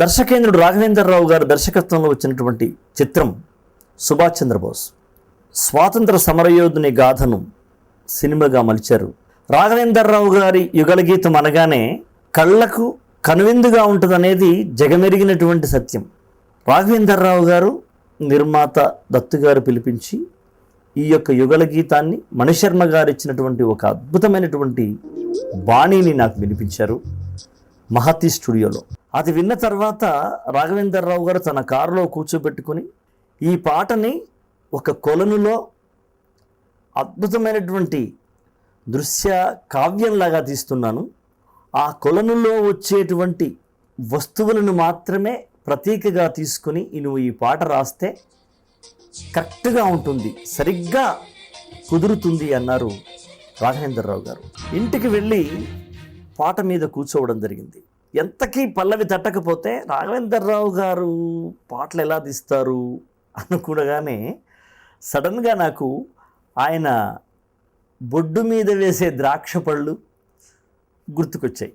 దర్శకేంద్రుడు రాఘవేంద్రరావు గారి దర్శకత్వంలో వచ్చినటువంటి చిత్రం సుభాష్ చంద్రబోస్. స్వాతంత్ర సమరయోధుని గాథను సినిమాగా మలిచారు. రాఘవేంద్రరావు గారి యుగళగీతం అనగానే కళ్ళకు కనువిందుగా ఉంటుందనేది జగమెరిగినటువంటి సత్యం. రాఘవేంద్రరావు గారు నిర్మాత దత్తు గారు పిలిపించి ఈ యొక్క యుగళ గీతాన్ని మణిశర్మ గారు ఇచ్చినటువంటి ఒక అద్భుతమైనటువంటి బాణీని నాకు వినిపించారు మహతి స్టూడియోలో. అది విన్న తర్వాత రాఘవేంద్రరావు గారు తన కారులో కూర్చోబెట్టుకుని ఈ పాటని ఒక కొలనులో అద్భుతమైనటువంటి దృశ్య కావ్యంలాగా తీస్తున్నాను, ఆ కొలనులో వచ్చేటువంటి వస్తువులను మాత్రమే ప్రతీకగా తీసుకుని నువ్వు ఈ పాట రాస్తే కరెక్ట్గా ఉంటుంది, సరిగ్గా కుదురుతుంది అన్నారు రాఘవేంద్రరావు గారు. ఇంటికి వెళ్ళి పాట మీద కూర్చోవడం జరిగింది. ఎంతకీ పల్లవి తట్టకపోతే రాఘవేంద్రరావు గారు పాటలు ఎలా తీస్తారు అనుకునగానే సడన్గా నాకు ఆయన బొడ్డు మీద వేసే ద్రాక్ష పళ్ళు గుర్తుకొచ్చాయి.